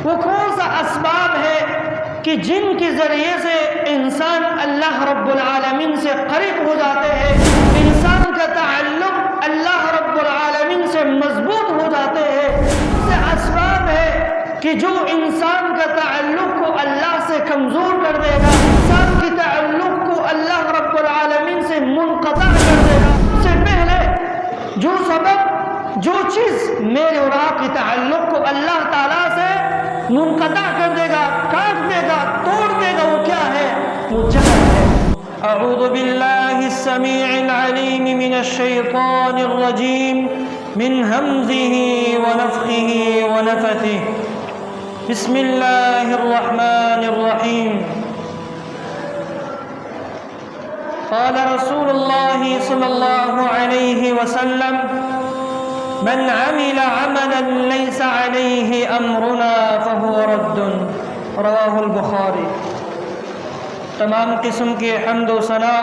وہ کون سا اسباب ہے کہ جن کے ذریعے سے انسان اللہ رب العالمین سے قریب ہو جاتے ہیں، انسان کا تعلق اللہ رب العالمین سے مضبوط ہو جاتے ہیں؟ وہ اسباب ہے کہ جو انسان کا تعلق کو اللہ سے کمزور کر دے گا، انسان کے تعلق کو اللہ رب العالمین سے منقطع کر دے گا۔ اس سے پہلے جو سبب، جو چیز میرے اور آپ کے تعلق کو اللہ تعالیٰ سے منقطع کر دے گا، کاٹ دے گا، توڑ دے گا، وہ کیا ہے؟ وہ جہل ہے۔ اعوذ باللہ السمیع العلیم من الشیطان الرجیم من ہمزہ ونفخہ ونفثہ۔ بسم اللہ الرحمن الرحیم۔ قال رسول اللہ صلی اللہ علیہ وسلم: من عمل عملا ليس عليه امرنا فهو رد، رواہ البخاری۔ تمام قسم کے حمد و ثنا،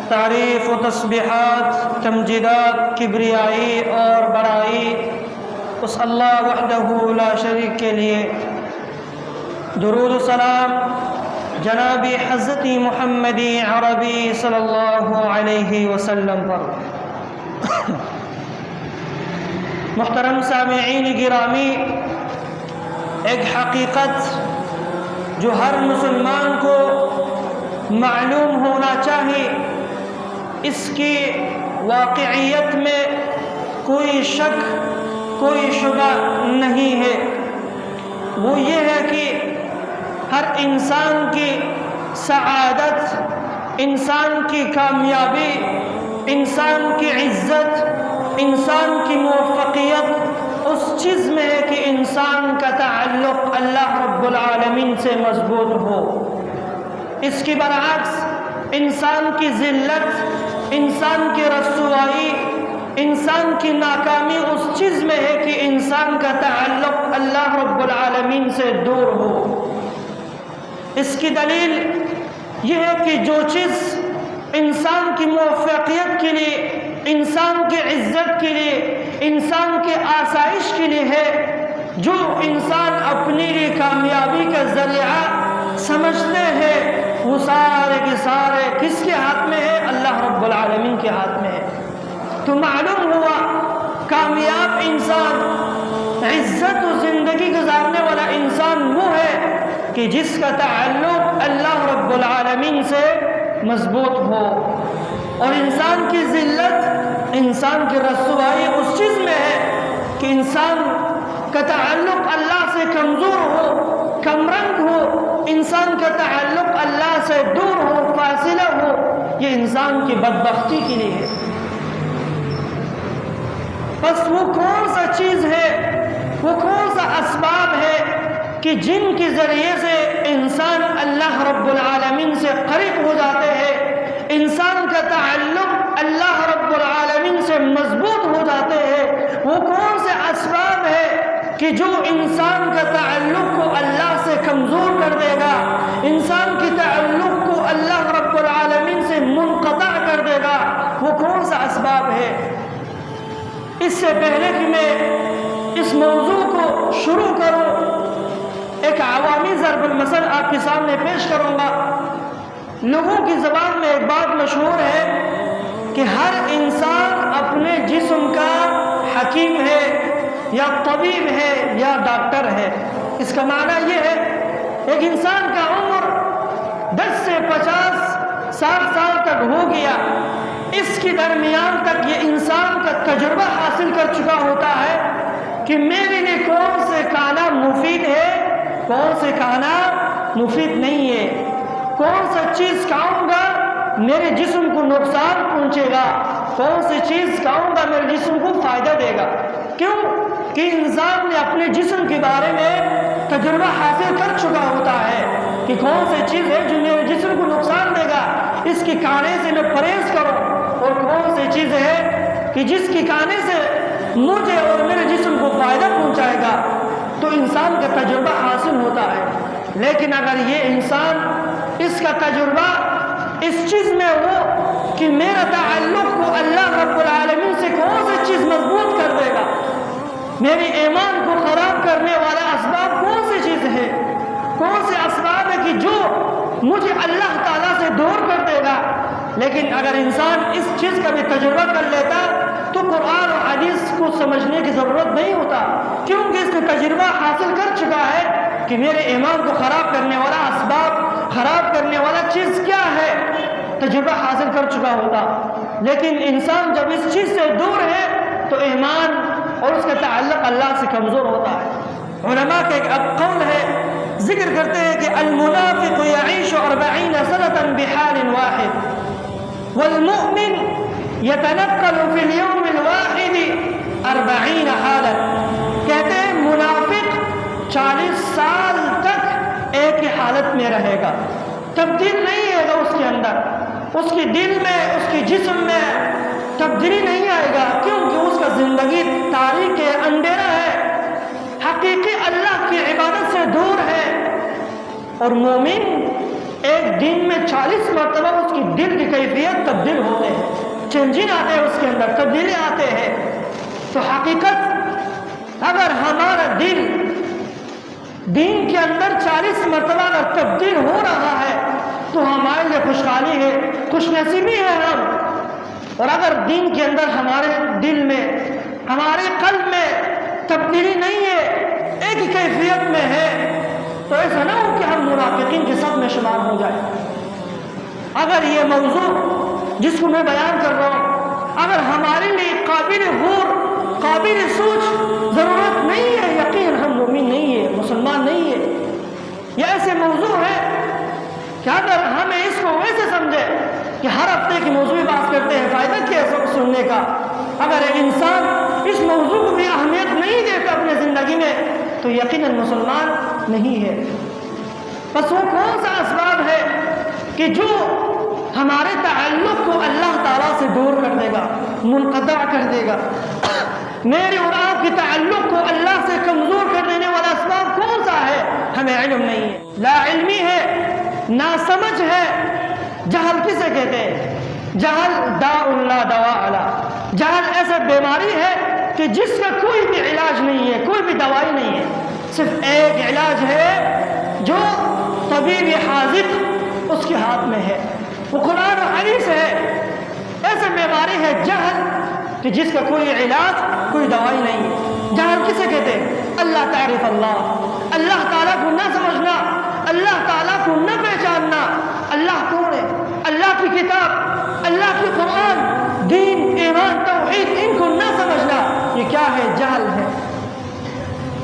تعریف و تسبیحات، تمجیدات، کبریائی اور بڑائی اس اللہ وحدہ لا شریک کے لیے۔ درود و سلام جناب حضرت محمد عربی صلی اللہ علیہ وسلم پر۔ محترم سامعین گرامی، ایک حقیقت جو ہر مسلمان کو معلوم ہونا چاہیے، اس کی واقعیت میں کوئی شک، کوئی شبہ نہیں ہے، وہ یہ ہے کہ ہر انسان کی سعادت، انسان کی کامیابی، انسان کی عزت، انسان کی موفقیت اس چیز میں ہے کہ انسان کا تعلق اللہ رب العالمین سے مضبوط ہو۔ اس کے برعکس انسان کی ذلت، انسان کی رسوائی، انسان کی ناکامی اس چیز میں ہے کہ انسان کا تعلق اللہ رب العالمین سے دور ہو۔ اس کی دلیل یہ ہے کہ جو چیز انسان کی موفقیت کے لیے، انسان کی عزت کے لیے، انسان کے آسائش کے لیے ہے، جو انسان اپنے لیے کامیابی کا ذریعہ سمجھتے ہیں، وہ سارے کے سارے کس کے ہاتھ میں ہے؟ اللہ رب العالمین کے ہاتھ میں ہے۔ تو معلوم ہوا کامیاب انسان، عزت و زندگی گزارنے والا انسان وہ ہے کہ جس کا تعلق اللہ رب العالمین سے مضبوط ہو، اور انسان کی ذلت، انسان کی رسوائی اس چیز میں ہے کہ انسان کا تعلق اللہ سے کمزور ہو، کم رنگ ہو، انسان کا تعلق اللہ سے دور ہو، فاصلہ ہو، یہ انسان کی بدبختی کے لیے ہے۔ بس وہ کون سا چیز ہے، وہ کون سا اسباب ہے کہ جن کے ذریعے سے انسان اللہ رب العالمین سے قریب ہو جاتے ہیں، انسان کا تعلق اللہ رب العالمین سے مضبوط ہو جاتے ہیں؟ وہ کون سے اسباب ہے کہ جو انسان کا تعلق کو اللہ سے کمزور کر دے گا، انسان کے تعلق کو اللہ رب العالمین سے منقطع کر دے گا؟ وہ کون سا اسباب ہے؟ اس سے پہلے کہ میں اس موضوع کو شروع کروں، ایک عوامی ضرب المثل آپ کے سامنے پیش کروں گا۔ لوگوں کی زبان میں ایک بات مشہور ہے کہ ہر انسان اپنے جسم کا حکیم ہے، یا طبیب ہے، یا ڈاکٹر ہے۔ اس کا معنی یہ ہے ایک انسان کا عمر 10 سے 50 سال تک ہو گیا، اس کے درمیان تک یہ انسان کا تجربہ حاصل کر چکا ہوتا ہے کہ میرے لیے کون سے کھانا مفید ہے، کون سے کھانا مفید نہیں ہے، کون سا چیز کھاؤں گا میرے جسم کو نقصان پہنچے گا، کون سی چیز کھاؤں گا میرے جسم کو فائدہ دے گا۔ کیوں کہ انسان نے اپنے جسم کے بارے میں تجربہ حاصل کر چکا ہوتا ہے کہ کون سی چیز ہے جو میرے جسم کو نقصان دے گا، اس کے کھانے سے میں پرہیز کروں، اور کون سی چیز ہے کہ جس کے کھانے سے مجھے اور میرے جسم کو فائدہ پہنچائے گا۔ تو انسان کا تجربہ حاصل ہوتا ہے، لیکن اگر یہ انسان اس کا تجربہ اس چیز میں ہو کہ میرا تعلق کو اللہ رب العالمین سے کون سی چیز مضبوط کر دے گا، میری ایمان کو خراب کرنے والا اسباب کون مجھے اللہ تعالیٰ سے دور کر دے گا۔ لیکن اگر انسان اس چیز کا بھی تجربہ کر لیتا تو قرآن اور حدیث کو سمجھنے کی ضرورت نہیں ہوتا، کیونکہ اس نے تجربہ حاصل کر چکا ہے کہ میرے ایمان کو خراب کرنے والا اسباب، خراب کرنے والا چیز کیا ہے، تجربہ حاصل کر چکا ہوتا۔ لیکن انسان جب اس چیز سے دور ہے تو ایمان اور اس کا تعلق اللہ سے کمزور ہوتا ہے۔ علماء کا ایک قول ہے، ذکر کرتے ہیں کہ المنافق يعيش 40 سنة بحال واحد والمؤمن يتنقل في اليوم الواحد 40 حالا۔ کہتے ہیں منافق 40 سال تک ایک ہی حالت میں رہے گا، تبدیل نہیں ہے گا اس کے اندر، اس کے دل میں، اس کے جسم میں تبدیلی نہیں آئے گا، کیونکہ اس کا زندگی تاریک ہے، اندھیرا ہے، حقیقی اللہ کی عبادت سے دور ہے۔ اور مومن ایک دن میں 40 مرتبہ اس کی دل کی کیفیت تبدیل ہوتے ہیں، چینجنگ آتے ہیں، اس کے اندر تبدیلی آتے ہیں۔ تو حقیقت اگر ہمارا دل دین کے اندر 40 مرتبہ اگر تبدیل ہو رہا ہے تو ہمارے لیے خوشحالی ہے، خوش نصیبی ہے ہم۔ اور اگر دین کے اندر ہمارے دل میں، ہمارے قلب میں تبدیلی نہیں ہے، ایک ہی کیفیت میں ہے، تو ایسا نہ ہو کہ ہم منافقین کے صف میں شمار ہو جائیں۔ اگر یہ موضوع جس کو میں بیان کر رہا ہوں اگر ہمارے لیے قابل غور، قابل سوچ ضرورت نہیں ہے، یقین ہم مومن نہیں ہے، مسلمان نہیں ہے۔ یہ ایسے موضوع ہے کہ اگر ہمیں اس کو ویسے سمجھے کہ ہر ہفتے کی موضوعی بات کرتے ہیں، فائدہ کیا ہے سب سننے کا؟ اگر ایک انسان اس موضوع کو بھی اہمیت نہیں دیتا اپنے زندگی میں تو یقیناً مسلمان نہیں ہے۔ بس وہ کون سا اسباب ہے کہ جو ہمارے تعلق کو اللہ تعالیٰ سے دور کر دے گا، منقطع کر دے گا؟ میرے اور آپ کے تعلق کو اللہ سے کمزور کر دینے والا اسباب کون سا ہے؟ ہمیں علم نہیں ہے، لا علمی ہے، ناسمجھ ہے۔ جہل کسے کہتے ہیں؟ جہل داء لا دواء له۔ جہل ایسا بیماری ہے کہ جس کا کوئی بھی علاج نہیں ہے، کوئی بھی دوائی نہیں ہے، صرف ایک علاج ہے جو طبیب حاذق اس کے ہاتھ میں ہے، وہ قرآن و حدیث ہے۔ ایسا بیماری ہے جہل کہ جس کا کوئی علاج، کوئی دوائی نہیں ہے۔ جہل کسے کہتے ہیں؟ اللہ تعریف اللہ، اللہ تعالیٰ کو نہ سمجھنا، اللہ تعالیٰ کو نہ پہچاننا۔ اللہ کون ہے؟ اللہ کی کتاب، اللہ کی قرآن، دین، ایمان، توحید، ان کو نہ سمجھنا، یہ کیا ہے؟ جہل ہے۔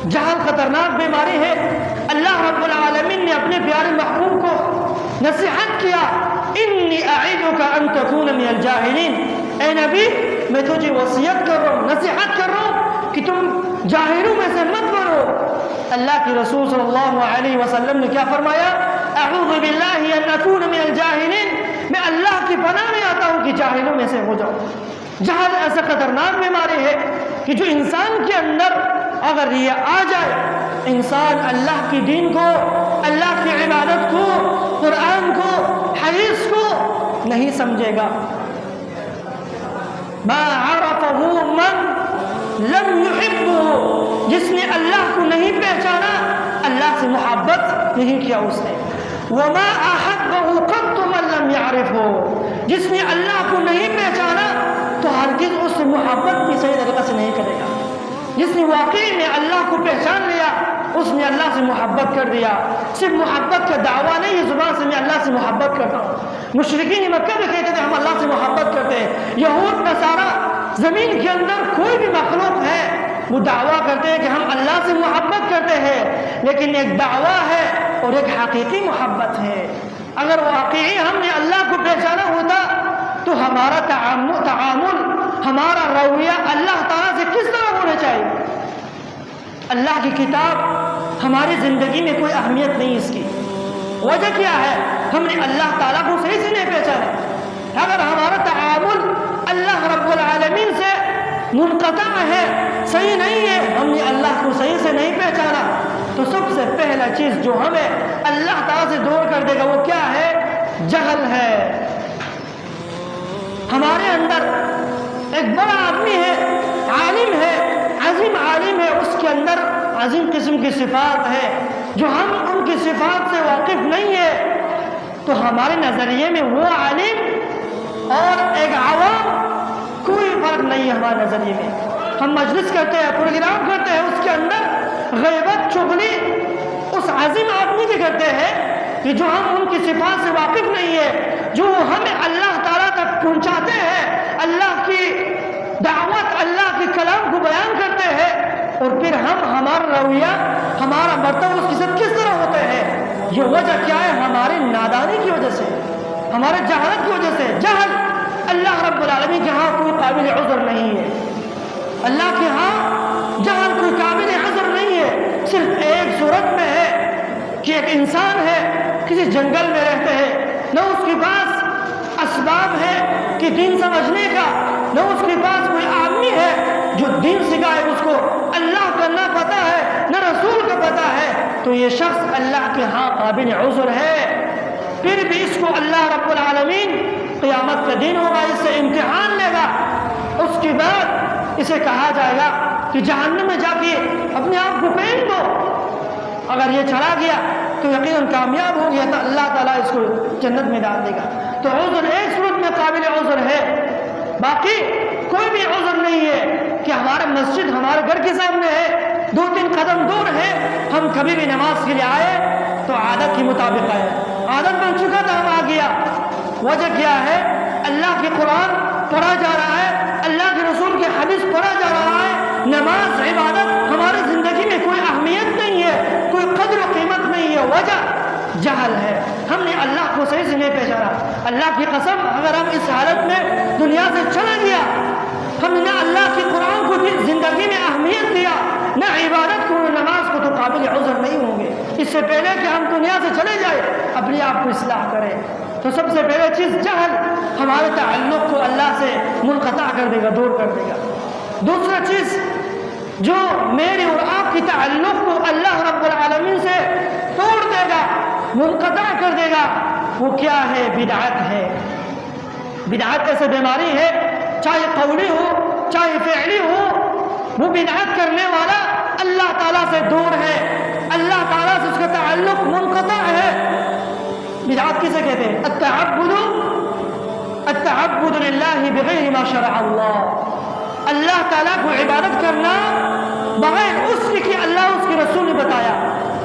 جہل خطرناک بیماری ہے۔ اللہ رب العالمین نے اپنے پیارے محبوب کو نصیحت کیا، انی اعیدک ان تکون من الجاہلین۔ اے نبی میں تجھے وصیت کر رہا ہوں، نصیحت کر رہا ہوں کہ تم جاہلوں میں سے مت بنو۔ اللہ کے رسول صلی اللہ علیہ وسلم نے کیا فرمایا؟ اعوذ باللہ ان اکون من الجاہلین، میں اللہ کی پناہ میں آتا ہوں کہ جاہلوں میں سے ہو جاؤں۔ جہل ایسا خطرناک بیماری ہے کہ جو انسان کے اندر اگر یہ آ جائے، انسان اللہ کی دین کو، اللہ کی عبادت کو، قرآن کو، حدیث کو نہیں سمجھے گا۔ ما عرفه من لم يحبه، جس نے اللہ کو نہیں پہچانا، اللہ سے محبت نہیں کیا اس نے۔ وما احبه قط من لم يعرفه، جس نے اللہ کو نہیں پہچانا تو ہرگز اس سے محبت بھی صحیح طریقے سے نہیں کرے گا۔ جس نے واقعی میں اللہ کو پہچان لیا، اس نے اللہ سے محبت کر دیا۔ صرف محبت کا دعویٰ نہیں ہے زبان سے میں اللہ سے محبت کرتا ہوں۔ مشرکین مکہ بھی کہتے تھے ہم اللہ سے محبت کرتے ہیں۔ یہود نصارہ زمین کے اندر کوئی بھی مخلوق ہے وہ دعویٰ کرتے ہیں کہ ہم اللہ سے محبت کرتے ہیں، لیکن ایک دعویٰ ہے اور ایک حقیقی محبت ہے۔ اگر واقعی ہم نے اللہ کو پہچانا ہوتا تو ہمارا تعامل، ہمارا رویہ اللہ تعالیٰ سے کس طرح ہونا چاہیے؟ اللہ کی کتاب ہماری زندگی میں کوئی اہمیت نہیں اس کی۔ وجہ کیا ہے؟ ہم نے اللہ تعالیٰ کو صحیح سے نہیں پہچانا۔ اگر ہمارا تعامل اللہ رب العالمین سے منقطع ہے، صحیح نہیں ہے، ہم نے اللہ کو صحیح سے نہیں پہچانا، تو سب سے پہلا چیز جو ہمیں اللہ تعالیٰ سے دور کر دے گا وہ کیا ہے؟ جہل ہے۔ ہمارے اندر ایک بڑا آدمی ہے، عالم ہے، عظیم عالم ہے، اس کے اندر عظیم قسم کی صفات ہے جو ہم ان کی صفات سے واقف نہیں ہے، تو ہمارے نظریے میں وہ عالم اور ایک عوام کوئی فرق نہیں ہے ہمارے نظریے میں. ہم مجلس کرتے ہیں، پروگرام کرتے ہیں، اس کے اندر غیبت چغلی اس عظیم آدمی کی کرتے ہیں کہ جو ہم ان کی صفات سے واقف نہیں ہے، جو ہمیں اللہ تعالیٰ تک پہنچاتے ہیں، اللہ کی دعوت، اللہ کے کلام کو بیان کرتے ہیں، اور پھر ہمارا رویہ، ہمارا برتاؤ اس کے ساتھ کس طرح ہوتے ہیں. یہ وجہ کیا ہے؟ ہماری نادانی کی وجہ سے، ہمارے جہالت کی وجہ سے. جہل اللہ رب العالمین کے ہاں کوئی قابل عذر نہیں ہے. اللہ کے ہاں جہل کوئی قابل عذر نہیں ہے. صرف ایک صورت میں ہے کہ ایک انسان ہے، کسی جنگل میں رہتے ہیں، نہ اس کے پاس اسباب ہے کہ دین سمجھنے کا، نہ اس کے پاس کوئی آدمی ہے جو دین سکھائے، اس کو اللہ کا نہ پتہ ہے نہ رسول کا پتہ ہے، تو یہ شخص اللہ کے ہاں قابل عذر ہے. پھر بھی اس کو اللہ رب العالمین قیامت کا دن ہوگا، اس سے امتحان لے گا. اس کے بعد اسے کہا جائے گا کہ جہنم میں جا کے اپنے آپ کو پھینک دو. اگر یہ چلا گیا تو یقیناً کامیاب ہو گیا، تو اللہ تعالیٰ اس کو جنت میں ڈال دے گا. تو عذر ایک صورت میں قابل عذر ہے، باقی کوئی بھی عذر نہیں ہے کہ ہمارا مسجد ہمارے گھر کے سامنے ہے، 2-3 قدم دور ہے، ہم کبھی بھی نماز کے لیے آئے تو عادت کے مطابق آئے، عادت بن چکا تھا، ہم آ گیا. وجہ کیا ہے؟ اللہ کے قرآن پڑھا جا رہا ہے، اللہ کے رسول کے حدیث پڑھا جا رہا ہے. نماز عبادت ہماری زندگی میں کوئی اہمیت نہیں ہے، کوئی قدر و قیمت نہیں ہے. وجہ جہل ہے، ہم نے اللہ کو صحیح سے نہیں پہچانا. اللہ کی قسم اگر ہم اس حالت میں دنیا سے چلا گیا، ہم نے اللہ کے قرآن کو زندگی میں اہمیت دیا، نہ عبادت کو، نہ نماز کو، تو قابل عذر نہیں ہوں گے. اس سے پہلے کہ ہم دنیا سے چلے جائیں اپنے آپ کو اصلاح کریں. تو سب سے پہلے چیز جہل ہمارے تعلق کو اللہ سے منقطع کر دے گا، دور کر دے گا. دوسرا چیز جو میرے اور آپ کی تعلق کو اللہ رب العالمین سے توڑ دے گا، منقطع کر دے گا، وہ کیا ہے؟ بدعت ہے. بدعت ایسے بیماری ہے، چاہے قولی ہو چاہے فعلی ہو، وہ بدعت کرنے والا اللہ تعالیٰ سے دور ہے، اللہ تعالیٰ سے اس کا تعلق منقطع ہے. بدعت کسے کہتے ہیں؟ التعبد للہ بغیر ما شرع اللہ. اللہ تعالیٰ کو عبادت کرنا بغیر اس کی اللہ اس کے رسول نے بتایا،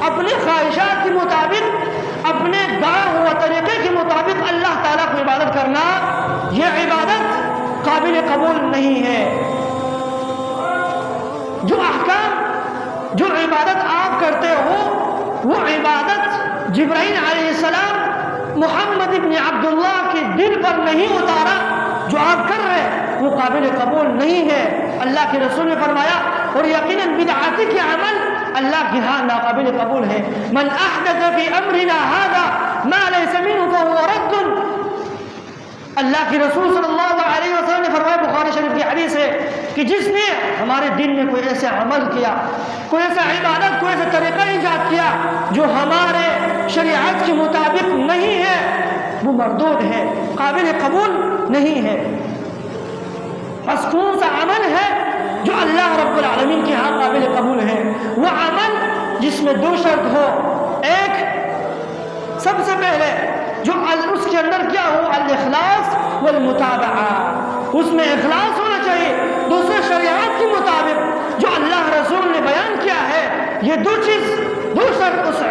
اپنے خواہشات کے مطابق، اپنے گاہ ہوا طریقے کے مطابق اللہ تعالیٰ کو عبادت کرنا، یہ عبادت قابل قبول نہیں ہے. جو احکام، جو عبادت آپ کرتے ہو، وہ عبادت جبرائیل علیہ السلام محمد ابن عبداللہ کے دل پر نہیں اتارا، جو آپ کر رہے ہیں وہ قابل قبول نہیں ہے. اللہ کے رسول نے فرمایا، اور یقیناً بدعاتی کے عمل اللہ کے ہاں ناقابل قبول ہے. من احدث فی امرنا هذا ما ليس منه فهو رد. اللہ کے رسول صلی اللہ علیہ وسلم نے فرمایا، بخاری شریف کی حدیث ہے، کہ جس نے ہمارے دین میں کوئی ایسا عمل کیا، کوئی ایسا عبادت، کوئی ایسا طریقہ ایجاد کیا جو ہمارے شریعت کے مطابق نہیں ہے، وہ مردود ہے، قابل قبول نہیں ہے. بس کون سا عمل ہے جو اللہ رب العالمین کے ہاں قابل قبول ہے؟ وہ عمل جس میں 2 شرط ہو. ایک، سب سے پہلے جو اس کے اندر کیا ہو؟ الاخلاص والمتابعہ، اس میں اخلاص ہونا چاہیے. دوسرے شریعت کے مطابق جو اللہ رسول نے بیان کیا ہے، یہ 2 شرط اس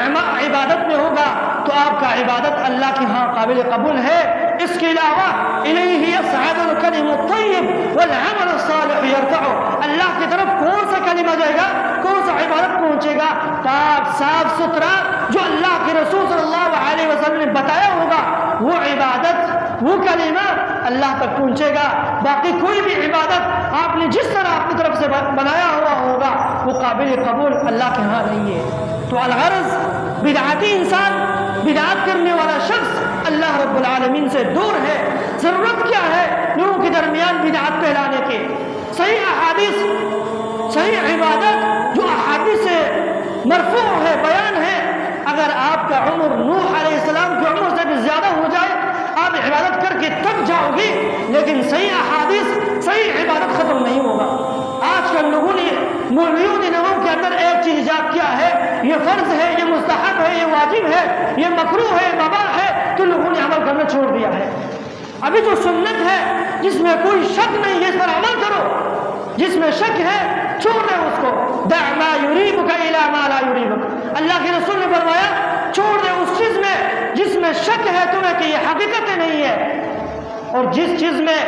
عبادت میں ہوگا تو آپ کا عبادت اللہ کے ہاں قابل قبول ہے. اس کے علاوہ الیہ یصعد الکلم الطیب والعمل الصالح یرفعہ، اللہ کی طرف کون سا کلمہ جائے گا، کون سا عبادت پہنچے گا؟ پاک صاف ستھرا جو اللہ کے رسول صلی اللہ علیہ وسلم نے بتایا ہوگا، وہ عبادت، وہ کلمہ اللہ تک پہنچے گا. باقی کوئی بھی عبادت آپ نے جس طرح اپنی طرف سے بنایا ہوا ہوگا وہ قابل قبول اللہ کے ہاں نہیں ہے. تو الغرض بدعاتی انسان، بدعات کرنے والا شخص اللہ رب العالمین سے دور ہے. ضرورت کیا ہے لوگوں کے درمیان بدعات پھیلانے کے؟ صحیح احادیث، صحیح عبادت جو احادیث سے مرفوع ہے، بیان ہے. اگر آپ کا عمر نوح علیہ السلام کی عمر سے بھی زیادہ ہو جائے، آپ عبادت کر کے تھک جاؤ گی، لیکن صحیح احادیث، صحیح عبادت ختم نہیں ہوگا. آج کل لوگوں نے، مولویوں نے لوگوں کے اندر ایک چیز ایجاد کیا ہے، یہ فرض ہے، یہ مستحب ہے، یہ واجب ہے، یہ مکروہ ہے، مباح ہے، تو لوگوں نے عمل کرنا چھوڑ دیا ہے۔ ابھی جو سنت ہے جس میں کوئی شک نہیں ہے اس پر عمل کرو، جس میں شک ہے چھوڑ دے اس کو۔ دع ما یریبک الی ما لا یریبک، اللہ کے رسول نے فرمایا چھوڑ دے اس چیز میں جس میں شک ہے تمہیں کہ یہ حقیقت نہیں ہے، اور جس چیز میں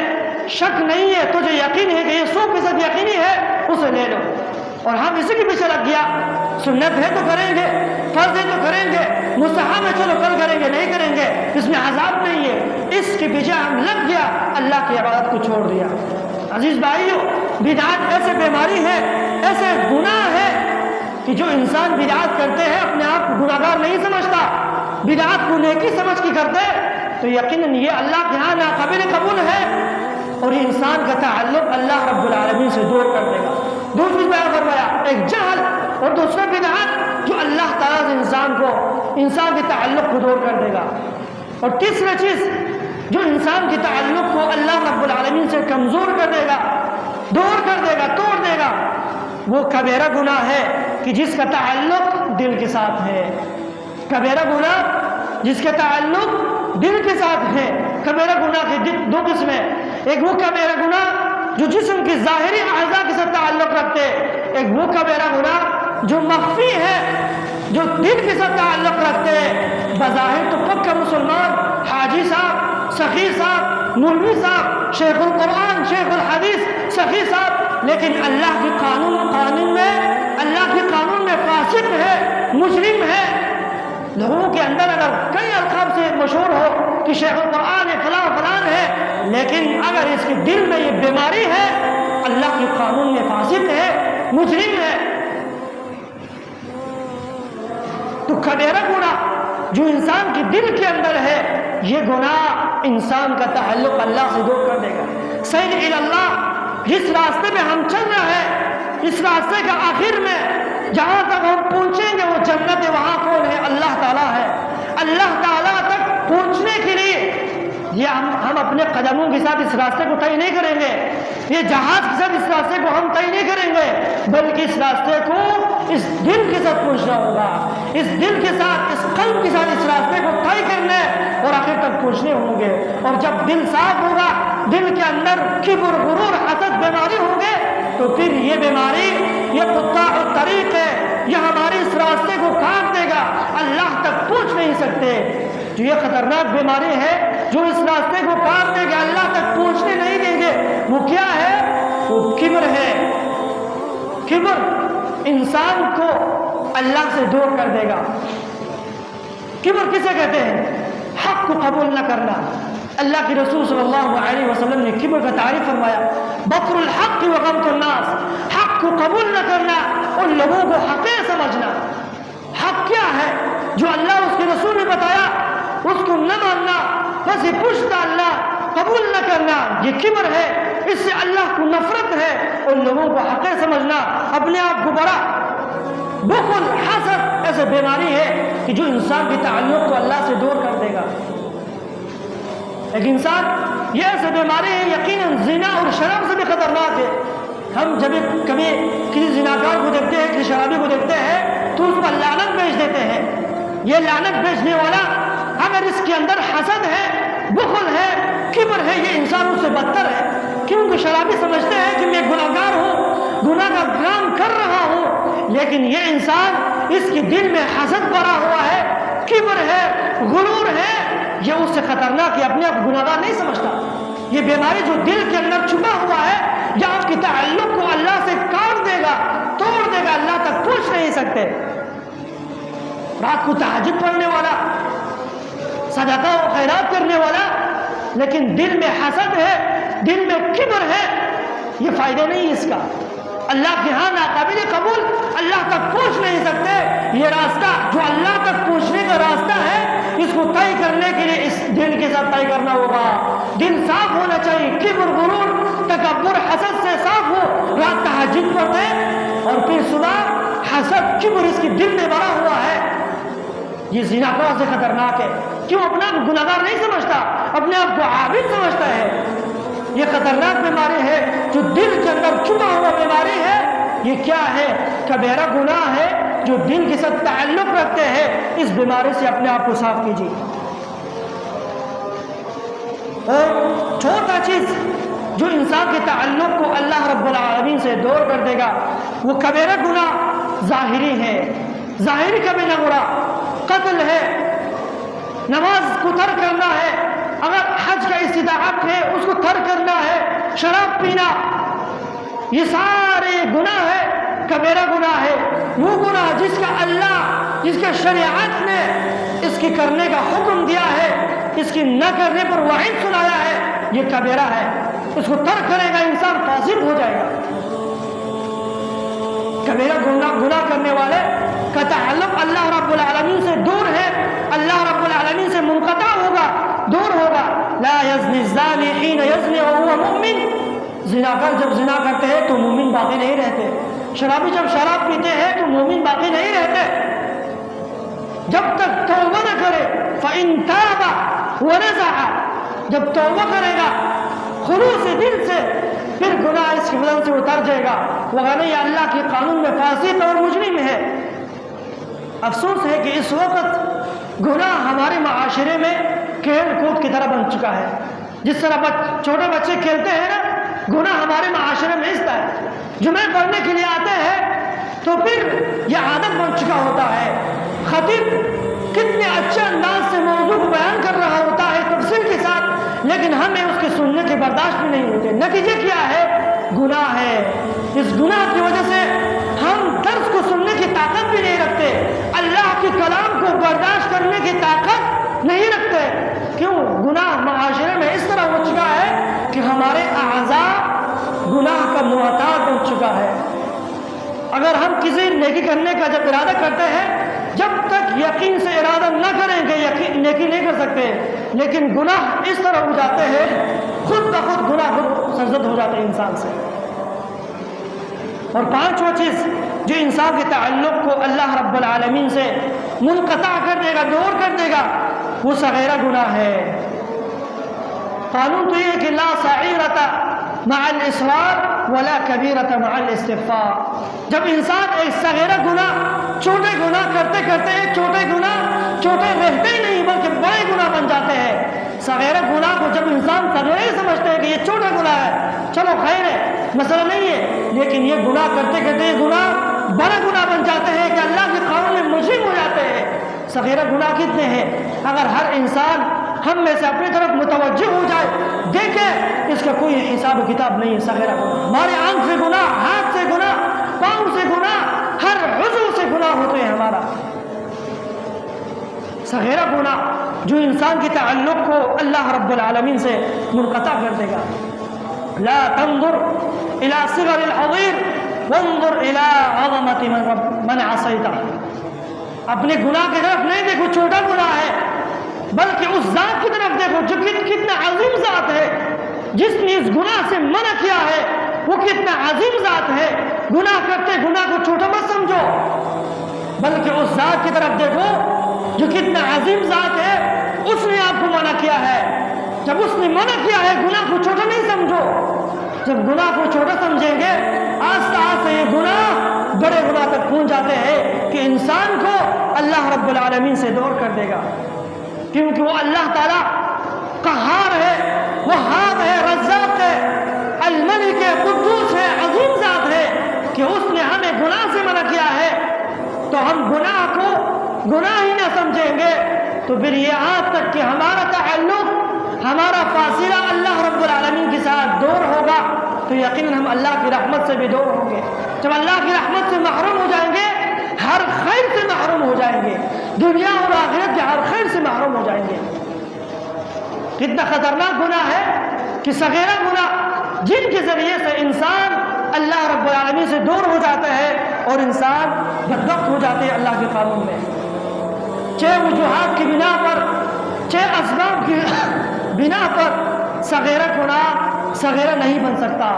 شک نہیں ہے تجھے یقین ہے کہ یہ 100% یقینی ہے اسے لے لو۔ اور ہم اسی کے پیچھے لگ گیا، سنت ہے تو کریں گے، فرض ہے تو کریں گے، مستحب ہے چلو کل کریں گے، نہیں کریں گے اس میں عذاب نہیں ہے، اس کے پیچھے ہم لگ گیا، اللہ کی عبادت کو چھوڑ دیا۔ عزیز بھائیو، بدعت ایسے بیماری ہے، ایسے گناہ ہے کہ جو انسان بدعت کرتے ہیں اپنے آپ کو گناہگار نہیں سمجھتا، بدعت کو نیکی سمجھ کے کرتے تو یقیناً یہ اللہ کے ہاں ناقابل قبول ہے، اور یہ انسان کا تعلق اللہ رب العالمین سے دور کر دے گا۔ دوسری بات فرمایا، ایک جہل اور دوسرا بدعت جو اللہ تعالیٰ سے انسان کے تعلق کو دور کر دے گا، اور تیسرا چیز جو انسان کے تعلق کو اللہ رب العالمین سے کمزور کر دے گا، دور کر دے گا، توڑ دے گا، وہ کبیرہ گناہ ہے کہ جس کا تعلق دل کے ساتھ ہے۔ کبیرہ گناہ جس کا تعلق دل کے ساتھ ہے۔ کبیرہ گناہ کے دو قسمیں، ایک وہ کبیرہ گناہ جو جسم کی ظاہری اعضاء کے ساتھ تعلق رکھتے، ایک وہ کبیرہ گناہ جو مخفی ہے، جو دل کے ساتھ تعلق رکھتے۔ بظاہر تو پکا مسلمان، حاجی صاحب، سخی صاحب، مولوی صاحب، شیخ القرآن، شیخ الحدیث، سخی صاحب، لیکن اللہ کے قانون میں فاسق ہے، مجرم ہے۔ لوگوں کے اندر اگر کئی القاب سے مشہور ہو کہ شیخ القرآن ہے، فلاں فلان ہے، لیکن اگر اس کے دل میں یہ بیماری ہے، اللہ کے قانون میں فاسق ہے، مجرم ہے، تو کبیرہ گناہ جو انسان کے دل کے اندر ہے، یہ گناہ انسان کا تعلق اللہ سے دور کر دے گا۔ سیل اللہ، جس راستے میں ہم چل رہے ہیں، اس راستے کا آخر میں جہاں تک ہم پہنچیں گے وہ جنت ہے، وہاں کون ہے؟ اللہ تعالیٰ ہے۔ اللہ تعالیٰ تک پہنچنے کے لیے یہ ہم اپنے قدموں کے ساتھ اس راستے کو طے نہیں کریں گے، یہ جہاز کے ساتھ اس راستے کو ہم طے نہیں کریں گے، بلکہ اس راستے کو اس دل کے ساتھ پہنچنا ہوگا، اس دل کے ساتھ، اس قلب کے ساتھ اس راستے کو طے کرنے اور آخر تک پہنچنے ہوں گے۔ اور جب دل صاف ہوگا، دل کے اندر کبر، غرور، حسد بیماری ہوں گے، تو پھر یہ بیماری، یہ قطاع الطریق ہے، یہ ہمارے اس راستے کو کاٹ دے گا، اللہ تک پہنچ نہیں سکتے۔ جو یہ خطرناک بیماری ہے جو اس راستے کو کاٹ دے گا، اللہ تک پہنچنے نہیں دیں گے، وہ کیا ہے؟ وہ کبر ہے۔ کبر انسان کو اللہ سے دور کر دے گا۔ کبر کسے کہتے ہیں؟ حق کو قبول نہ کرنا۔ اللہ کے رسول صلی اللہ علیہ وسلم نے کبر کا تعریف فرمایا، بطر الحق و غمط الناس، حق کو قبول نہ کرنا، ان لوگوں کو حقیر سمجھنا۔ حق کیا ہے جو اللہ اس کے رسول نے بتایا اس کو نہ ماننا، بس یہ پشت ڈالنا، قبول نہ کرنا، یہ کبر ہے، اس سے اللہ کو نفرت ہے۔ ان لوگوں کو حقیر سمجھنا، اپنے آپ کو بڑا۔ بخل، حسد ایسے بیماری ہے کہ جو انسان کے تعلق کو اللہ سے دور کر دے گا۔ ایک انسان، یہ ایسے بیماری ہے یقیناً زنا اور شراب سے بھی خطرناک ہے۔ ہم جب کبھی کسی زناکار کو دیکھتے ہیں، کسی شرابی کو دیکھتے ہیں، تو اس پر لعنت بھیج دیتے ہیں۔ یہ لعنت بھیجنے والا اگر اس کے اندر حسد ہے، بخل ہے، کبر ہے، یہ انسان اس سے بدتر ہے، کیونکہ شرابی سمجھتے ہیں کہ میں گناہگار ہوں، گناہ کا کام کر رہا ہوں، لیکن یہ انسان، اس کے دل میں حسد بھرا ہوا ہے، کبر ہے، غرور ہے، یہ اس سے خطرناک ہے، اپنے آپ گناہگار نہیں سمجھتا۔ یہ بیماری جو دل کے اندر چھپا ہوا ہے، یہ آپ کے تعلق کو اللہ سے کاٹ دے گا، توڑ دے گا، اللہ تک پہنچ نہیں سکتے۔ رات کو تہجد پڑھنے والا، صدقہ و خیرات کرنے والا، لیکن دل میں حسد ہے، دل میں کبر ہے، یہ فائدہ نہیں اس کا، اللہ کے ہاں ناقابل قبول، اللہ تک پہنچ نہیں سکتے۔ یہ راستہ جو اللہ تک پہنچنے کا راستہ ہے، اس کو طے کرنے کے لیے اس دل کے ساتھ طے کرنا ہوگا۔ دل صاف ہونا چاہیے، کبر، غرور، تکبر، حسد سے صاف ہو، رات تہجد پڑھتے اور پھر صبح حسد، کبر اس کے دل میں بھرا ہوا ہے، یہ زناکار سے خطرناک ہے۔ کیوں؟ اپنا آپ گناہگار نہیں سمجھتا، اپنے آپ کو عابد سمجھتا ہے۔ یہ خطرناک بیماری ہے جو دل کے اندر چھپا ہوا بیماری ہے۔ یہ کیا ہے؟ کبیرہ گناہ ہے جو دل کے ساتھ تعلق رکھتے ہیں۔ اس بیماری سے اپنے آپ کو صاف کیجیے۔ اور چھوٹا چیز جو انسان کے تعلق کو اللہ رب العالمین سے دور کر دے گا وہ کبیرہ گناہ ظاہری ہے، ظاہری کبیرہ گناہ قتل ہے، نماز کو ترک کرنا ہے، اگر حج کا استطاعت ہے اس کو ترک کرنا ہے، شراب پینا، یہ سارے گناہ ہے، کبیرہ گناہ ہے، وہ گناہ جس کا اللہ، جس کا شریعت نے اس کی کرنے کا حکم دیا ہے، اس کی نہ کرنے پر وعید سنایا ہے، یہ کبیرہ ہے، اس کو ترک کرے گا انسان فاسق ہو جائے گا۔ کبیرہ گناہ کرنے والے کا تعلق اللہ رب العالمین سے دور ہے، اللہ رب العالمین سے منقطع ہوگا، دور ہوگا۔ لا یزنی الزانی حین یزنی وهو مؤمن، زناکار جب زنا کرتے ہیں تو مومن باقی نہیں رہتے، شرابی جب شراب پیتے ہیں تو مومن باقی نہیں رہتے، جب تک توبہ نہ کرے۔ فَإِن تَابَ وَنَزَعَ، جب توبہ کرے گا خلوص دل سے پھر گناہ اس کی بدن سے اتر جائے گا، وغیرہ یہ اللہ کے قانون میں فاسق اور مجرم ہے۔ افسوس ہے کہ اس وقت گناہ ہمارے معاشرے میں کھیل کود کی طرح بن چکا ہے، جس طرح چھوٹے بچے کھیلتے ہیں نا، گناہ ہمارے معاشرے میں اس طرح جمعہ پڑھنے کے لیے آتے ہیں تو پھر یہ عادت بن چکا ہوتا ہے، خطیب کتنے اچھے انداز سے موضوع کو بیان کر رہا ہوتا ہے تفصیل کے ساتھ، لیکن ہمیں اس کے سننے کے برداشت بھی نہیں ہوتے، نتیجہ کیا ہے؟ گناہ ہے۔ اس گناہ کی وجہ سے ہم درس کو سننے کی طاقت بھی نہیں رکھتے، اللہ کے کلام کو برداشت کرنے کی طاقت نہیں رکھتے۔ کیوں؟ گناہ معاشرے میں اس طرح ہو چکا ہے کہ ہمارے اعضاء گناہ کا محتاج بن چکا ہے۔ اگر ہم کسی نیکی کرنے کا جب ارادہ کرتے ہیں، جب تک یقین سے ارادہ نہ کریں گے نیکی نہیں کر سکتے، لیکن گناہ اس طرح ہو جاتے ہیں، خود بخود گناہ خود سرزد ہو جاتے ہیں انسان سے۔ اور پانچواں چیز جو انسان کے تعلق کو اللہ رب العالمین سے منقطع کر دے گا، دور کر دے گا، وہ صغیرہ گناہ ہے۔ قانون تو یہ ہے کہ لا صغیرۃ مع الاصرار ولا کبیرۃ مع الاستغفار۔ جب انسان ایک صغیرہ گناہ، چھوٹے گناہ کرتے کرتے چھوٹے گناہ چھوٹے رہتے ہی نہیں بلکہ بڑے گناہ بن جاتے ہیں۔ صغیرہ گناہ کو جب انسان صغیرہ ہی سمجھتے ہیں کہ یہ چھوٹا گناہ ہے، چلو خیر ہے، مسئلہ نہیں ہے، لیکن یہ گناہ کرتے کرتے یہ گناہ بڑا گناہ بن جاتے ہیں کہ اللہ کے قانون میں مجرم ہو جاتے ہیں۔ صغیرہ گناہ کتنے ہیں؟ اگر ہر انسان ہم میں سے اپنی طرف متوجہ ہو جائے، دیکھے اس کا کوئی حساب و کتاب نہیں ہے۔ صغیرہ گناہ ہمارے آنکھ سے گناہ، ہاتھ سے گناہ، پاؤں سے گناہ، ہر عضو سے گناہ ہوتے ہیں ہمارا۔ صغیرہ گناہ جو انسان کے تعلق کو اللہ رب العالمین سے منقطع کر دے گا۔ لا تنظر الى صغر الحضیر وانظر الى عظمت من عصیتہ۔ اپنے گناہ کی طرف نہیں دیکھو چھوٹا گناہ ہے، بلکہ اس ذات کی طرف دیکھو جو کتنا عظیم ذات ہے، جس نے اس گناہ سے منع کیا ہے وہ کتنا عظیم ذات ہے۔ گناہ کرتے گناہ کو چھوٹا مت سمجھو، بلکہ اس ذات کی طرف دیکھو جو کتنا عظیم ذات ہے، اس نے آپ کو منع کیا ہے۔ جب اس نے منع کیا ہے گناہ کو چھوٹا نہیں سمجھو۔ جب گناہ کو چھوٹا سمجھیں گے، آہستہ آہستہ یہ گناہ بڑے گناہ تک پہنچ جاتے ہیں کہ انسان کو اللہ رب العالمین سے دور کر دے گا، کیونکہ وہ اللہ تعالیٰ قہار ہے، وہاب ہے، رزاق ہے، الملک ہے، قدوس ہے، عظیم ذات ہے کہ اس نے ہمیں گناہ سے منع کیا ہے، تو ہم گناہ کو گناہ ہی نہ سمجھیں گے تو پھر یہ آج تک کہ ہمارا تعلق، ہمارا فاصلہ اللہ رب العالمین کے ساتھ دور ہوگا، تو یقیناً ہم اللہ کی رحمت سے بھی دور ہوں گے۔ جب اللہ کی رحمت سے محروم ہو جائیں گے، ہر خیر سے محروم ہو جائیں گے، دنیا اور آخرت کے ہر خیر سے محروم ہو جائیں گے۔ کتنا خطرناک گناہ ہے کہ صغیرہ گناہ جن کے ذریعے سے انسان اللہ رب العالمین سے دور ہو جاتا ہے اور انسان بدبخت ہو جاتے ہیں اللہ کے قانون میں۔ چھ وجوہات کی بنا پر، چھ اسباب کی بنا پر صغیرہ گناہ صغیرہ نہیں بن سکتا۔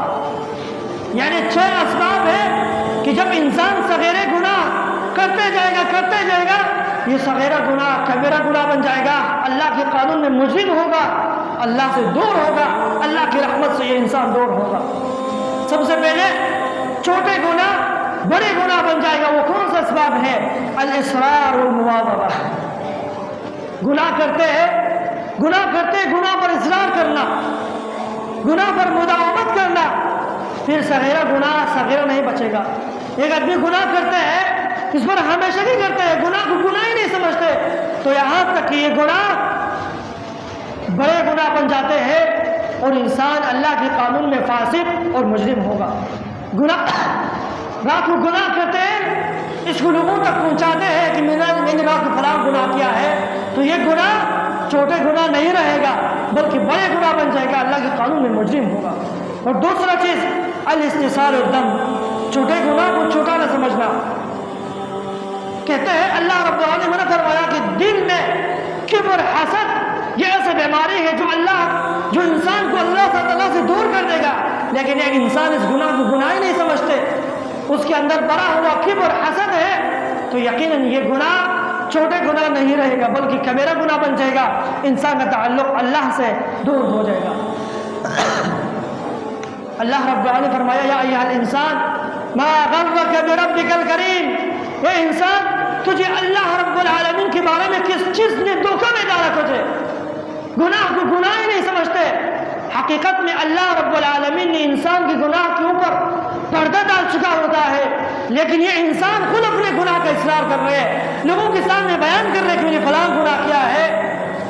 یعنی چھ اسباب ہے کہ جب انسان صغیرہ گناہ کرتے جائے گا یہ صغیرہ گناہ کبیرہ گناہ بن جائے گا، اللہ کے قانون میں مجرم ہوگا، اللہ سے دور ہوگا، اللہ کی رحمت سے یہ انسان دور ہوگا۔ سب سے پہلے چھوٹے گناہ بڑے گناہ بن جائے گا۔ وہ کون سا اسباب ہے؟ الاصرار والمواظبہ۔ گناہ کرتے ہیں گناہ کرتے گناہ پر اصرار کرنا، گناہ پر مداومت کرنا، پھر صغیرہ گناہ صغیرہ نہیں بچے گا۔ ایک آدمی گناہ کرتے ہیں، اس پر ہمیشہ نہیں کرتے ہیں، گناہ کو گناہ ہی نہیں سمجھتے، تو یہاں تک کہ یہ گناہ بڑے گناہ بن جاتے ہیں اور انسان اللہ کے قانون میں فاسق اور مجرم ہوگا۔ گناہ رات کو گناہ کرتے ہیں، اس کو لوگوں تک پہنچاتے ہیں کہ میں نے رات کو فلاں گناہ کیا ہے، تو یہ گناہ چھوٹے گناہ نہیں رہے گا بلکہ بڑے گناہ بن جائے گا، اللہ کے قانون میں مجرم ہوگا۔ اور دوسرا چیز الاستحصال الدم، چھوٹے گناہ کو چھوٹا نہ سمجھنا۔ کہتے ہیں اللہ رب العالمین نے فرمایا کہ دل میں کبر، حسد، یہ ایسے بیماری ہے جو انسان کو اللہ تعالیٰ سے دور کر دے گا، لیکن ایک انسان اس گناہ کو گناہ ہی نہیں سمجھتے، اس کے اندر بڑا ہوا کبر، حسد ہے، تو یقیناً یہ گناہ چھوٹے گناہ نہیں رہے گا بلکہ کبیرہ گناہ بن جائے گا، انسان کا تعلق اللہ سے دور ہو جائے گا۔ اللہ رب العالمین نے فرمایا یا ایھا الانسان ما غرک بربک الکریم، اے انسان تجھے اللہ رب العالمین کے بارے میں کس چیز نے دھوکہ میں ڈالا؟ تجھے گناہ کو گناہ ہی نہیں سمجھتے۔ حقیقت میں اللہ رب العالمین نے انسان کے گناہ کے اوپر پردہ ڈال چکا ہوتا ہے، لیکن یہ انسان خود اپنے گناہ کا اصرار کر رہے ہیں، لوگوں کے سامنے بیان کر رہے ہیں کہ میں نے فلاں گناہ کیا ہے،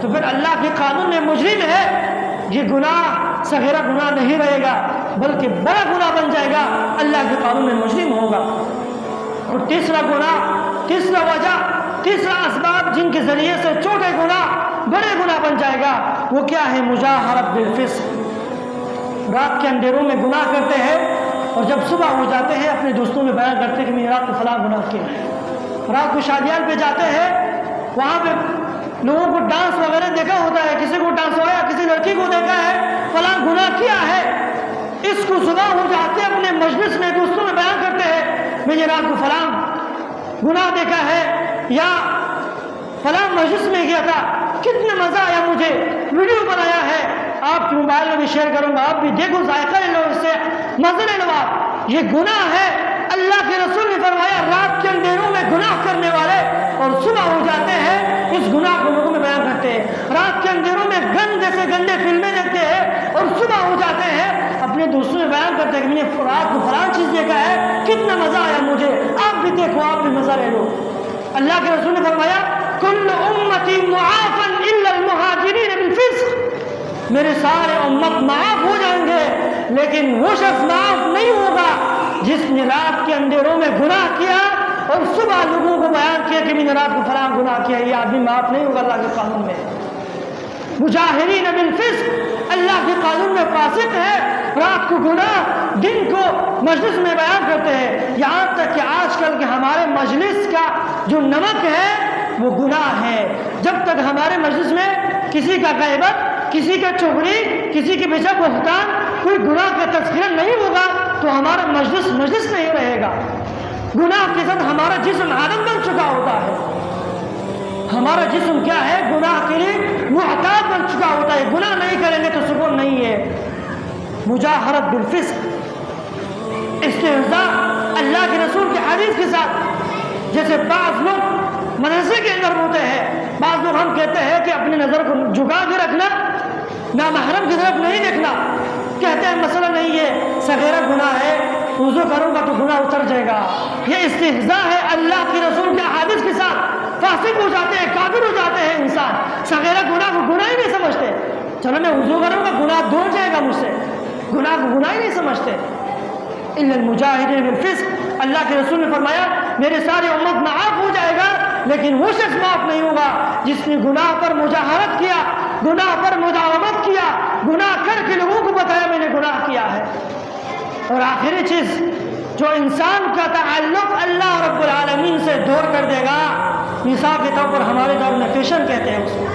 تو پھر اللہ کے قانون میں مجرم ہے۔ یہ گناہ صغیرہ گناہ نہیں رہے گا بلکہ بڑا گناہ بن جائے گا، اللہ کے قانون میں مجرم ہوگا۔ اور تیسرا گناہ، تیسرا وجہ، تیسرا اسباب جن کے ذریعے سے چھوٹے گناہ بڑے گناہ بن جائے گا، وہ کیا ہے؟ مجاہرت بالفسق، رات کے اندھیروں میں گناہ کرتے ہیں اور جب صبح ہو جاتے ہیں اپنے دوستوں میں بیان کرتے ہیں کہ میں نے رات کو فلاں گناہ کیا ہے۔ رات کو شادیان پہ جاتے ہیں، وہاں پہ لوگوں کو ڈانس وغیرہ دیکھا ہوتا ہے، کسی کو ڈانس ہوا، کسی لڑکی کو دیکھا ہے، فلاں گناہ کیا ہے، اس کو صبح ہو جاتے اپنے مجلس میں دوستوں میں بیان کرتے ہیں میں نے رات کو فلاں گناہ دیکھا ہے یا فلاں مجلس میں گیا تھا، کتنا مزہ آیا، مجھے ویڈیو بنایا ہے، آپ کے موبائل میں بھی شیئر کروں گا، آپ بھی دیکھو، ذائقہ لے لو، اس سے مزے لے لو آپ۔ یہ گناہ ہے۔ اللہ کے رسول نے فرمایا رات کے اندھیروں میں گناہ کرنے والے اور صبح ہو جاتے ہیں اس گناہ کو لوگوں میں بیان کرتے ہیں، رات کے اندھیروں میں گندے سے گندے فلمیں دیکھتے ہیں اور صبح ہو جاتے ہیں اپنے دوستوں میں بیان کرتے ہیں کہ میں نے رات کو فلاں چیز دیکھا ہے، کتنا مزہ آیا مجھے، آپ بھی دیکھو، آپ بھی مزہ لے لو۔ اللہ کے رسول نے فرمایا کل امتی معافا الا المہاجرین بالفسق، میرے سارے امت معاف ہو جائیں گے لیکن وہ شخص معاف نہیں ہوگا جس نے رات کے اندھیروں میں گناہ کیا اور صبح لوگوں کو بیان کیا کہ میں نے رات کو فلاں گناہ کیا، یہ آدمی معاف نہیں ہوگا اللہ کے قانون میں۔ مجاہرین بالفسق، اللہ کے قانون میں فاسق ہے، رات کو گناہ دن کو مجلس میں بیان کرتے ہیں، یہاں تک کہ آج کل کے ہمارے مجلس کا جو نمک ہے وہ گناہ ہے۔ جب تک ہمارے مجلس میں کسی کا غیبت، کسی کا چغلی، کسی کے پیچھے بہتان، کوئی گناہ کا تذکرہ نہیں ہوگا تو ہمارا مجلس نہیں رہے گا۔ گناہ کے ساتھ ہمارا جسم عادت بن چکا ہوتا ہے، ہمارا جسم کیا ہے؟ گناہ کے لیے محتاج بن چکا ہوتا ہے، گناہ نہیں کریں گے تو سکون نہیں ہے۔ مجاہرت بالفسق، استہزاء اللہ کے رسول کے حدیث کے ساتھ، جیسے بعض لوگ مدرسے کے اندر ہوتے ہیں، بعض لوگ ہم کہتے ہیں کہ اپنی نظر کو جھکا کے رکھنا، نامحرم کی طرف نہیں دیکھنا، کہتے ہیں مسئلہ نہیں ہے، صغیرہ گناہ ہے، وضو کروں گا تو گناہ اتر جائے گا۔ یہ استہزاء ہے اللہ کے رسول کے حدیث کے ساتھ، فاسق ہو جاتے ہیں، کافر ہو جاتے ہیں انسان، صغیرہ گناہ کو گناہ ہی نہیں سمجھتے، چلو میں وضو کروں گا گناہ دور جائے گا مجھ سے، گناہ کو گناہ ہی نہیں سمجھتے۔ الا المجاہرین بالفسق، اللہ کے رسول نے فرمایا میرے سارے امت معاف ہو جائے گا لیکن وہ شخص معاف نہیں ہوگا جس نے گناہ پر مجاہرت کیا، گناہ پر مداومت کیا، گناہ کر کے لوگوں کو بتایا میں نے گناہ کیا ہے۔ اور آخری چیز جو انسان کا تعلق اللہ رب العالمین سے دور کر دے گا، مثال کے طور پر ہمارے دور میں فیشن کہتے ہیں اس کو،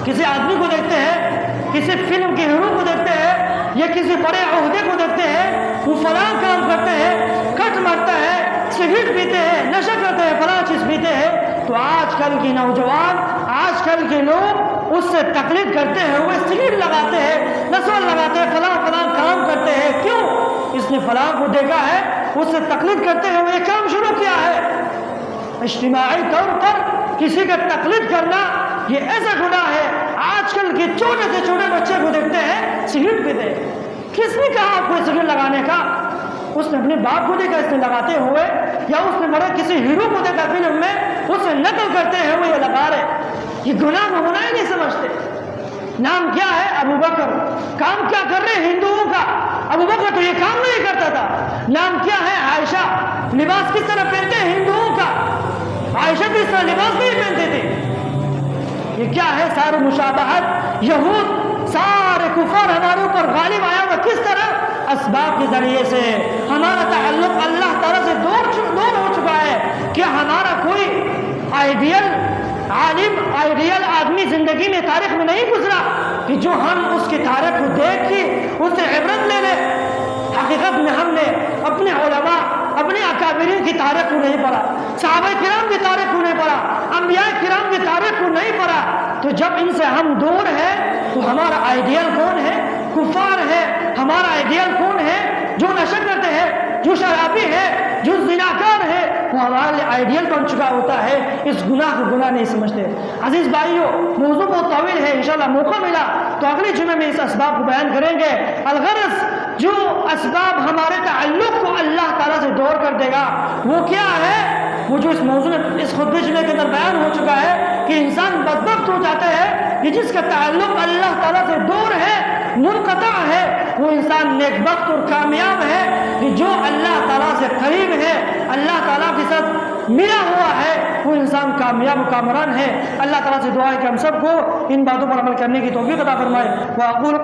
کسی آدمی کو دیکھتے ہیں، کسی فلم کے ہیرو کو دیکھتے ہیں یا کسی بڑے عہدے کو دیکھتے ہیں، وہ فلاں کام کرتے ہیں، کٹ مارتا ہے، سگریٹ پیتے ہیں، نشہ کرتے ہیں، فلاں چیز پیتے ہیں، تو آج کل کے نوجوان، آج کل کے لوگ اس سے تقلید کرتے ہیں، وہ سگریٹ لگاتے ہیں، نسل لگاتے ہیں، فلاں فلاں کام کرتے ہیں۔ کیوں؟ اس نے فلاں کو دیکھا ہے، اس سے تقلید کرتے ہیں، وہ یہ کام شروع کیا ہے۔ اجتماعی طور پر کسی کا تقلید کرنا یہ ایسا گناہ ہے، آج کل کے چھوٹے سے چھوٹے بچے کو دیکھتے ہیں سگریٹ پیتے ہیں۔ کس نے کہا آپ کو سگریٹ لگانے کا؟ اس نے اپنے باپ کو دیکھا اس نے لگاتے ہوئے، یا اس نے بڑے کسی ہیرو کو دیکھا فلم میں اس نے نقل کرتے ہیں وہ یہ لگا رہے۔ یہ گناہ کو گناہ ہی نہیں سمجھتے۔ نام کیا ہے؟ ابو بکر۔ کام کیا کر رہے ہیں؟ ہندوؤں کا۔ ابو بکر تو یہ کام نہیں کرتا تھا۔ نام کیا ہے؟ عائشہ۔ لباس کس طرح پہنتے ہیں؟ ہندوؤں کا۔ عائشہ بھی اس طرح لباس نہیں پہنتے تھے۔ یہ کیا ہے؟ سارے مشابہت، یہود، سارے کفار ہمارے اوپر غالب آیا ہوا کس طرح؟ اسباب کے ذریعے سے۔ ہمارا تعلق اللہ تعالیٰ سے دور ہو چکا ہے کہ ہمارا کوئی آئیڈیل عالم، آئیڈیل آدمی زندگی میں تاریخ میں نہیں گزرا کہ جو ہم اس کی تاریخ کو دیکھ کے اس سے عبرت لے لیں۔ حقیقت میں ہم نے اپنے علماء، اپنے اکابرین کی تاریخ کو نہیں پڑھا، صحابہ کرام کی تاریخ کو نہیں پڑھا، انبیاء کرام کی تاریخ کو نہیں پڑھا۔ تو جب ان سے ہم دور ہیں تو ہمارا آئیڈیل کون ہے؟ کفار ہے۔ ہمارا آئیڈیل کون ہے؟ جو نشہ کرتے ہیں، جو شرابی ہے، جو زناکار ہے، وہ ہمارا آئیڈیل بن چکا ہوتا ہے۔ اس گناہ کو گناہ نہیں سمجھتے۔ عزیز بھائیو، موضوع بہت طویل ہے، انشاءاللہ موقع ملا تو اگلے جمعے میں اس اسباب کو بیان کریں گے۔ الغرض جو اسباب ہمارے تعلق کو اللہ تعالیٰ سے دور کر دے گا وہ کیا ہے؟ وہ جو اس موضوع میں اس خطبہ جمعے کے اندر بیان ہو چکا ہے کہ انسان بدبخت ہو جاتا ہے کہ جس کا تعلق اللہ تعالیٰ سے دور ہے، منقطع ہے، وہ انسان نیک بخت اور کامیاب ہے کہ جو اللہ تعالیٰ سے قریب ہے، اللہ تعالیٰ کے ساتھ ملا ہوا ہے، وہ انسان کامیاب و کامران ہے۔ اللہ تعالیٰ سے دعا ہے کہ ہم سب کو ان باتوں پر عمل کرنے کی توفیق عطا فرمائے۔ وَأَقُولُ